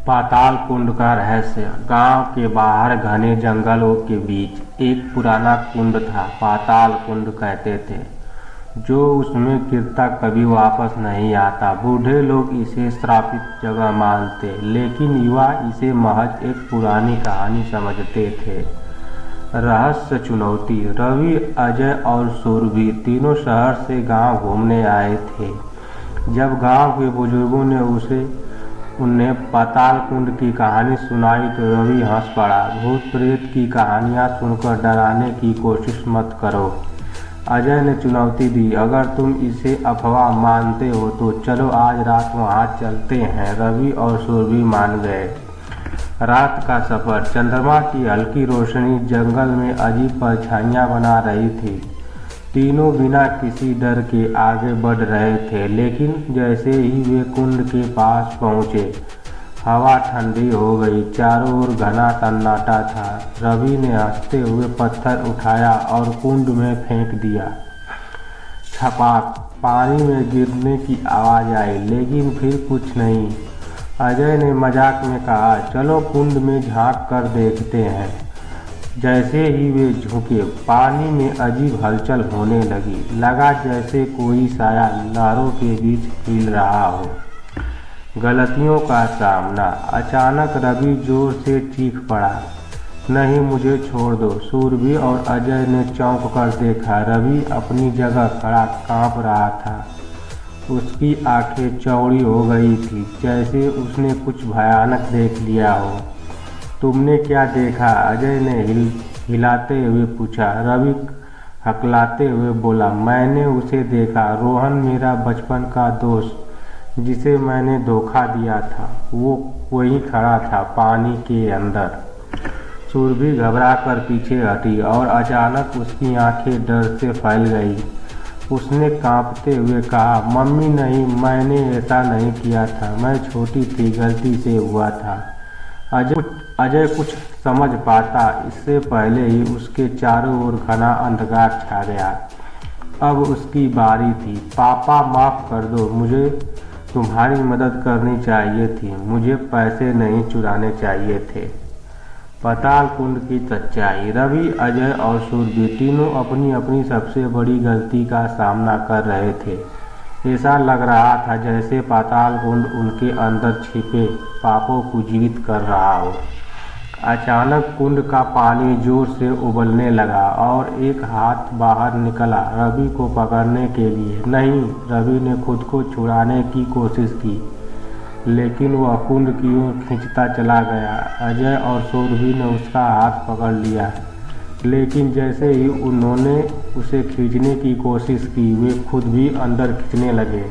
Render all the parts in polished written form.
पाताल कुंड का रहस्य। गांव के बाहर घने जंगलों के बीच एक पुराना कुंड था। पाताल कुंड कहते थे। जो उसमें गिरता कभी वापस नहीं आता। बूढ़े लोग इसे श्रापित जगह मानते, लेकिन युवा इसे महज एक पुरानी कहानी समझते थे। रहस्य चुनौती। रवि, अजय और सुरभि तीनों शहर से गांव घूमने आए थे। जब गांव के बुजुर्गों ने उन्हें पाताल कुंड की कहानी सुनाई तो रवि हंस पड़ा। भूत प्रेत की कहानियां सुनकर डराने की कोशिश मत करो। अजय ने चुनौती दी, अगर तुम इसे अफवाह मानते हो तो चलो आज रात वहां चलते हैं। रवि और सुरभि मान गए। रात का सफर। चंद्रमा की हल्की रोशनी जंगल में अजीब परछाइयां बना रही थी। तीनों बिना किसी डर के आगे बढ़ रहे थे, लेकिन जैसे ही वे कुंड के पास पहुंचे, हवा ठंडी हो गई। चारों ओर घना सन्नाटा था। रवि ने हंसते हुए पत्थर उठाया और कुंड में फेंक दिया। छपाक, पानी में गिरने की आवाज आई, लेकिन फिर कुछ नहीं। अजय ने मजाक में कहा, चलो कुंड में झांक कर देखते हैं। जैसे ही वे झुके, पानी में अजीब हलचल होने लगी। लगा जैसे कोई साया लहरों के बीच हिल रहा हो। गलतियों का सामना। अचानक रवि जोर से चीख पड़ा, नहीं, मुझे छोड़ दो। सुरभि और अजय ने चौंक कर देखा। रवि अपनी जगह खड़ा कांप रहा था। उसकी आंखें चौड़ी हो गई थी, जैसे उसने कुछ भयानक देख लिया हो। तुमने क्या देखा? अजय ने हिलाते हुए पूछा। रवि हकलाते हुए बोला, मैंने उसे देखा, रोहन, मेरा बचपन का दोस्त जिसे मैंने धोखा दिया था। वो वहीं खड़ा था, पानी के अंदर। सुरभि घबराकर पीछे हटी और अचानक उसकी आंखें डर से फैल गई। उसने कांपते हुए कहा, मम्मी नहीं, मैंने ऐसा नहीं किया था, मैं छोटी थी, गलती से हुआ था। अजय कुछ समझ पाता इससे पहले ही उसके चारों ओर घना अंधकार छा गया। अब उसकी बारी थी। पापा, माफ कर दो, मुझे तुम्हारी मदद करनी चाहिए थी, मुझे पैसे नहीं चुराने चाहिए थे। पाताल कुंड की सच्चाई। रवि, अजय और सुरभि तीनों अपनी अपनी सबसे बड़ी गलती का सामना कर रहे थे। ऐसा लग रहा था जैसे पाताल कुंड उनके अंदर छिपे पापों को जीवित कर रहा हो। अचानक कुंड का पानी जोर से उबलने लगा और एक हाथ बाहर निकला रवि को पकड़ने के लिए। नहीं, रवि ने खुद को छुड़ाने की कोशिश की, लेकिन वह कुंड की ओर खींचता चला गया। अजय और सुरभि ने उसका हाथ पकड़ लिया, लेकिन जैसे ही उन्होंने उसे खींचने की कोशिश की, वे खुद भी अंदर खींचने लगे।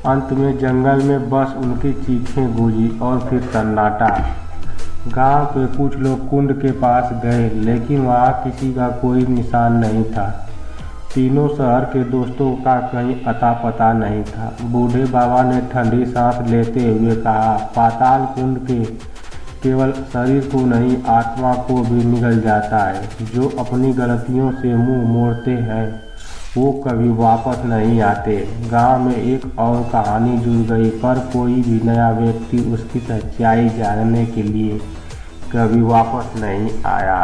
अंत में जंगल में बस उनकी चीखें गूंजी और फिर सन्नाटा। गांव के कुछ लोग कुंड के पास गए, लेकिन वहां किसी का कोई निशान नहीं था। तीनों शहर के दोस्तों का कहीं अता पता नहीं था। बूढ़े बाबा ने ठंडी सांस लेते हुए कहा, पाताल कुंड के केवल शरीर को नहीं, आत्मा को भी निगल जाता है। जो अपनी गलतियों से मुंह मोड़ते हैं वो कभी वापस नहीं आते। गांव में एक और कहानी जुड़ गई, पर कोई भी नया व्यक्ति उसकी सच्चाई जानने के लिए कभी वापस नहीं आया।